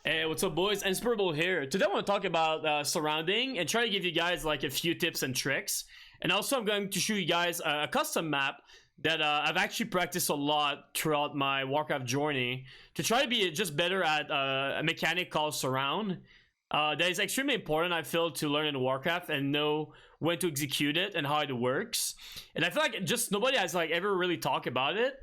Hey, what's up, boys? Inspirable here. Today I want to talk about surrounding and try to give you guys like a few tips and tricks. And also I'm going to show you guys a custom map that I've actually practiced a lot throughout my WarCraft journey to try to be just better at a mechanic called surround. That is extremely important, I feel, to learn in WarCraft and know when to execute it and how it works. And I feel like just nobody has like ever really talked about it.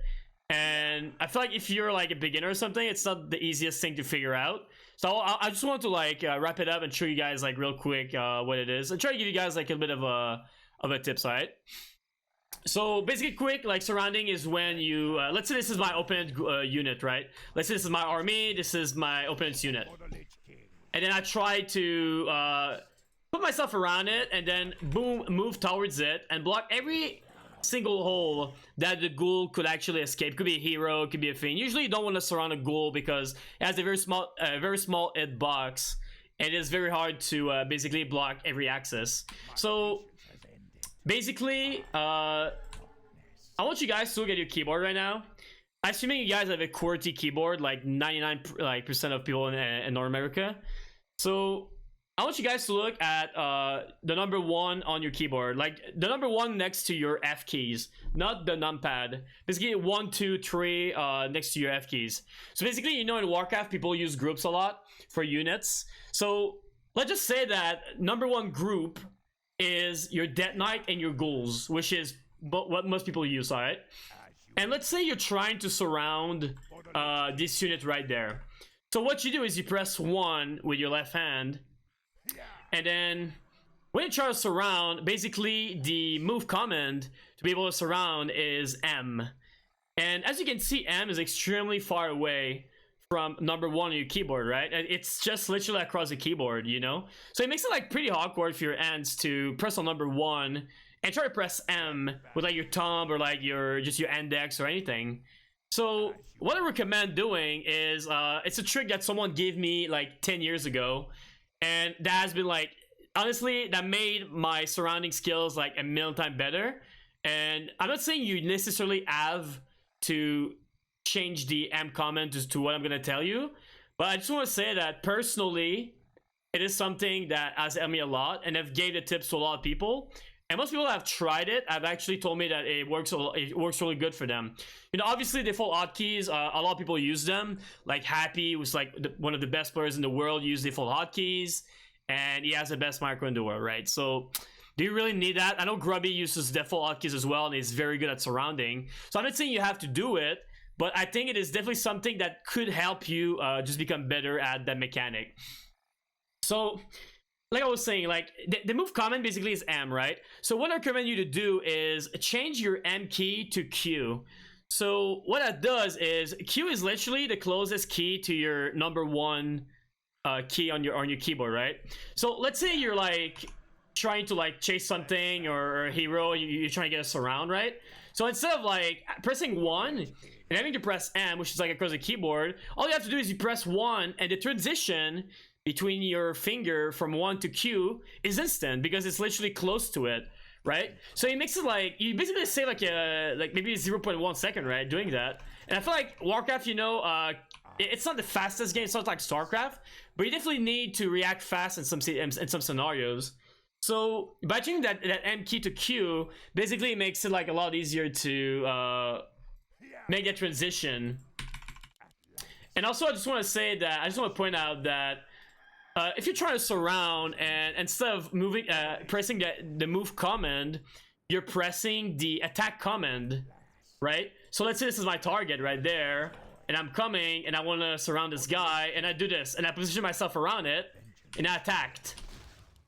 And I feel like if you're like a beginner or something, it's not the easiest thing to figure out. So I just want to like wrap it up and show you guys like real quick what it is and try to give you guys like a bit of a tips, right? So basically quick, like surrounding is when you let's say this is my opponent unit, right? Let's say this is my army, this is my opponent's unit, and then I try to put myself around it and then boom, move towards it and block every single hole that the ghoul could actually escape. Could be a hero, could be a fiend. Usually you don't want to surround a ghoul because it has a very small hit box and it is very hard to basically block every access. So basically I want you guys to look at your keyboard right now. I'm assuming you guys have a QWERTY keyboard, like 99% of people in North America. So I want you guys to look at the number 1 on your keyboard, like the number 1 next to your F keys, not the numpad. Basically 1, 2, 3 next to your F keys. So basically, you know, in WarCraft people use groups a lot for units. So let's just say that number 1 group is your Death Knight and your ghouls, which is what most people use, alright? And let's say you're trying to surround this unit right there. So what you do is you press 1 with your left hand. And then when you try to surround, basically the move command to be able to surround is M. And as you can see, M is extremely far away from number 1 on your keyboard, right? It's just literally across the keyboard, you know? So it makes it like pretty awkward for your hands to press on number 1 and try to press M with like your thumb or like your index or anything. So what I recommend doing is it's a trick that someone gave me like 10 years ago. And that has been like, honestly, that made my surrounding skills like a million times better. And I'm not saying you necessarily have to change the M comment to what I'm going to tell you. But I just want to say that personally, it is something that has helped me a lot. And I've gave the tips to a lot of people. And most people have tried it. Have actually told me that it works really good for them. You know, obviously default hotkeys, a lot of people use them. Like Happy was like one of the best players in the world, use default hotkeys, and he has the best micro in the world, right? So do you really need that? I know Grubby uses default hotkeys as well, and he's very good at surrounding. So I'm not saying you have to do it, but I think it is definitely something that could help you just become better at that mechanic. So like I was saying, like the move command basically is M, right? So what I recommend you to do is change your M key to Q. So what that does is Q is literally the closest key to your number 1 key on your keyboard, right? So let's say you're like trying to like chase something or a hero, you're trying to get a surround, right? So instead of like pressing 1 and having to press M, which is like across the keyboard, all you have to do is you press 1 and the transition between your finger from 1 to Q is instant because it's literally close to it, right? So it makes it like you basically save like maybe 0.1 second, right, doing that. And I feel like WarCraft, you know, it's not the fastest game, it's not like StarCraft, but you definitely need to react fast in some scenarios. So by changing that M key to Q, basically it makes it like a lot easier to make that transition. And also I just want to point out that if you're trying to surround and instead of moving, pressing the move command, you're pressing the attack command, right? So let's say this is my target right there, and I'm coming and I want to surround this guy, and I do this, and I position myself around it, and I attacked,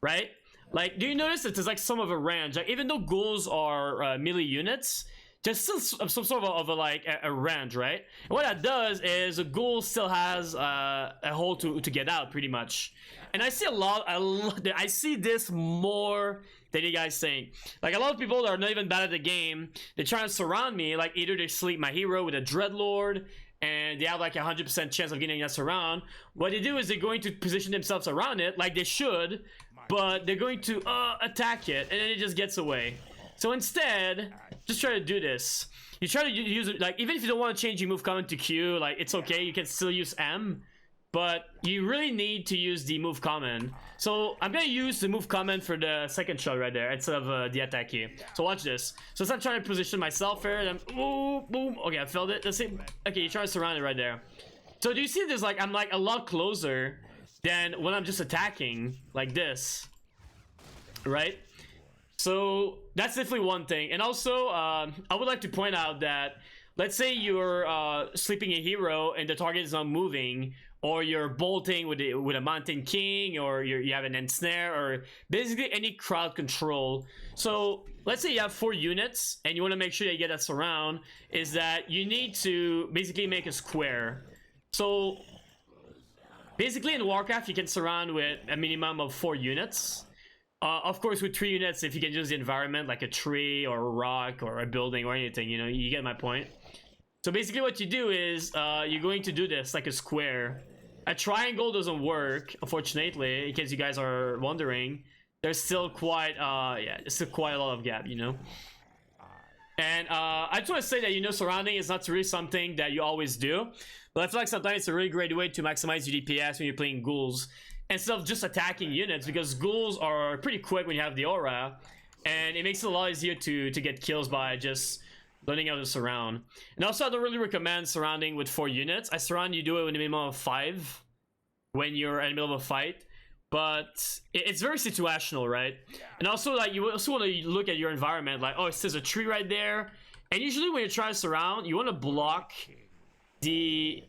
right? Like, do you notice that there's like some of a range? Like, even though ghouls are melee units, there's still some sort of a range, right? And what that does is a ghoul still has a hole to get out, pretty much. And I see I see this more than you guys think. Like, a lot of people that are not even bad at the game, they're trying to surround me. Like, either they sleep my hero with a Dreadlord, and they have like 100% chance of getting us around. What they do is they're going to position themselves around it, like they should, but they're going to attack it, and then it just gets away. So instead, just try to do this. You try to use it, like, even if you don't want to change your move command to Q, like, it's okay, you can still use M. but you really need to use the move command. So I'm gonna use the move command for the second shot right there instead of the attack key. So watch this. So instead of trying to position myself here, and I'm boom, boom. Okay, I failed it. Let's see. Okay, you try to surround it right there. So do you see this? Like I'm like a lot closer than when I'm just attacking like this, right? So that's definitely one thing. And also, I would like to point out that let's say you're sleeping a hero and the target is not moving, or you're bolting with a Mountain King, or you have an ensnare, or basically any crowd control. So let's say you have 4 units and you want to make sure that you get that surround, is that you need to basically make a square. So basically in WarCraft you can surround with a minimum of 4 units. Of course with 3 units if you can use the environment like a tree or a rock or a building or anything, you know, you get my point. So basically what you do is you're going to do this like a square. A triangle doesn't work, unfortunately, in case you guys are wondering. There's still quite yeah, there's still quite a lot of gap, you know. And I just want to say that, you know, surrounding is not really something that you always do, but I feel like sometimes it's a really great way to maximize your DPS when you're playing ghouls instead of just attacking units, because ghouls are pretty quick when you have the aura, and it makes it a lot easier to get kills by just learning how to surround. And also I don't really recommend surrounding with 4 units. I surround you do it with a minimum of 5 when you're in the middle of a fight, but it's very situational, right? And also like you also want to look at your environment, like, oh, it says a tree right there, and usually when you're trying to surround you want to block the,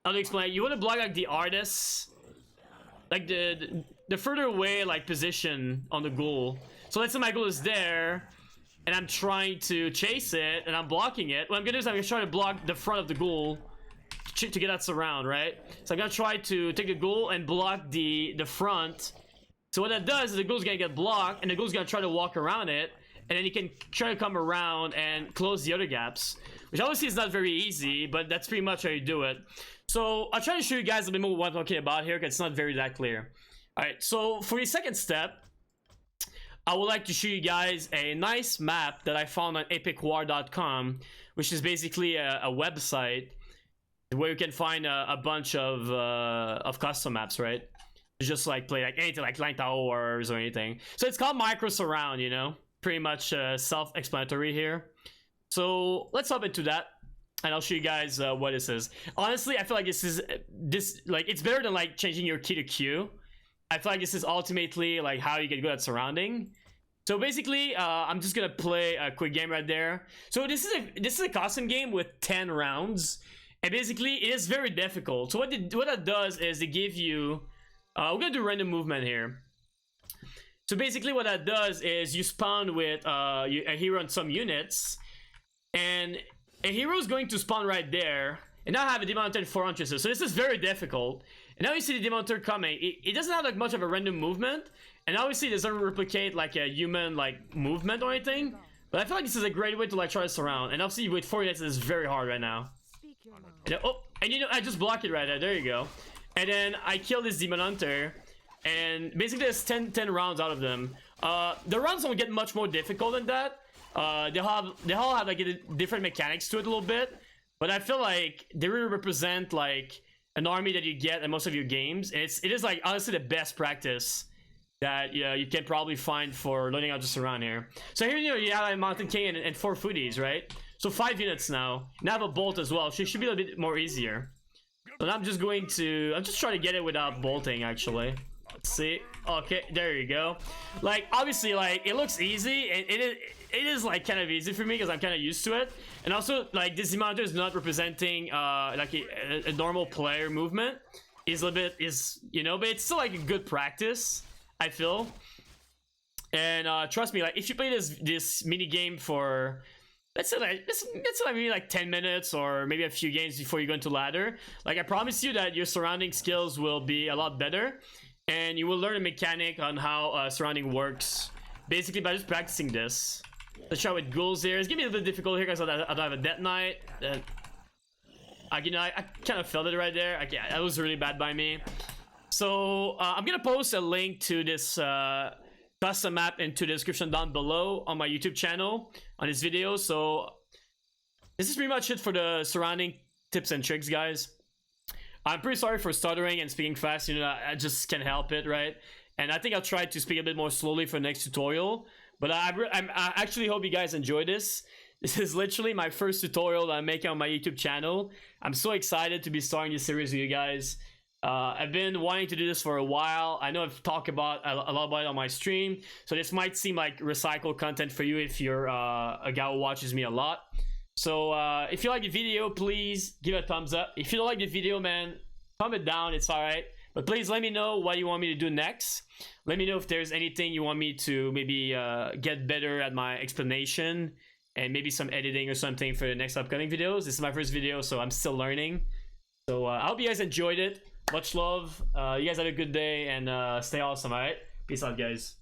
how to explain it? You want to block like the artists, like the further away like position on the ghoul. So let's say my ghoul is there and I'm trying to chase it and I'm blocking it. What I'm gonna do is I'm gonna try to block the front of the ghoul to get that surround, right? So I'm gonna try to take the ghoul and block the front. So what that does is the ghoul's gonna get blocked and the ghoul's gonna try to walk around it, and then you can try to come around and close the other gaps, which obviously is not very easy, but that's pretty much how you do it. So I'll try to show you guys a bit more what I'm talking about here, because it's not very that clear. Alright, so for the second step, I would like to show you guys a nice map that I found on epicwar.com, which is basically a website where you can find a bunch of custom maps, right? Just like play like anything like Line Tower Wars or anything. So it's called Micro Surround, you know? Pretty much self-explanatory here. So let's hop into that, and I'll show you guys what this is. Honestly, I feel like this like it's better than like changing your key to Q. I feel like this is ultimately like how you get good at surrounding. So basically, I'm just gonna play a quick game right there. So this is a custom game with 10 rounds, and basically it is very difficult. So what that does is they give you, we're gonna do random movement here. So basically what that does is you spawn with a hero on some units, and a hero is going to spawn right there, and now I have a Demon Hunter 4 entrances. So this is very difficult. And now you see the Demon Hunter coming. It doesn't have like much of a random movement, and obviously it doesn't replicate like a human like movement or anything. But I feel like this is a great way to like try to surround. And obviously with 4 units, it's very hard right now. And, oh, and you know, I just blocked it right there. There you go. And then I kill this Demon Hunter, and basically there's 10 rounds out of them. The rounds don't get much more difficult than that. They all have like different mechanics to it a little bit, but I feel like they really represent like an army that you get in most of your games. And it is like honestly the best practice that you can probably find for learning how to surround here. So here you have a Mountain King and 4 foodies, right? So 5 units now. And I have a bolt as well, so it should be a bit more easier. But I'm just trying to get it without bolting actually. Let's see. Okay, there you go. Like obviously like it looks easy, and it is like kind of easy for me because I'm kind of used to it. And also like this Demon Hunter is not representing like a normal player movement. Is a little bit you know, but it's still like a good practice, I feel. And trust me, like if you play this mini game for let's say like maybe like 10 minutes or maybe a few games before you go into ladder, like I promise you that your surrounding skills will be a lot better, and you will learn a mechanic on how surrounding works basically by just practicing this. Let's try with ghouls here. It's gonna be a little bit difficult here because I don't have a Death Knight. You know, I kind of failed it right there. That was really bad by me. So I'm gonna post a link to this custom map into the description down below on my YouTube channel on this video. So this is pretty much it for the surrounding tips and tricks, guys. I'm pretty sorry for stuttering and speaking fast. You know, I just can't help it, right? And I think I'll try to speak a bit more slowly for the next tutorial. But I actually hope you guys enjoy this. This is literally my first tutorial that I'm making on my YouTube channel. I'm so excited to be starting this series with you guys. I've been wanting to do this for a while. I know I've talked about a lot about it on my stream, so this might seem like recycled content for you if you're a guy who watches me a lot. So if you like the video, please give it a thumbs up. If you don't like the video, man, comment down, it's alright. But please let me know what you want me to do next. Let me know if there's anything you want me to maybe get better at my explanation, and maybe some editing or something for the next upcoming videos. This is my first video, so I'm still learning. So I hope you guys enjoyed it. Much love. You guys have a good day, and stay awesome, alright? Peace out, guys.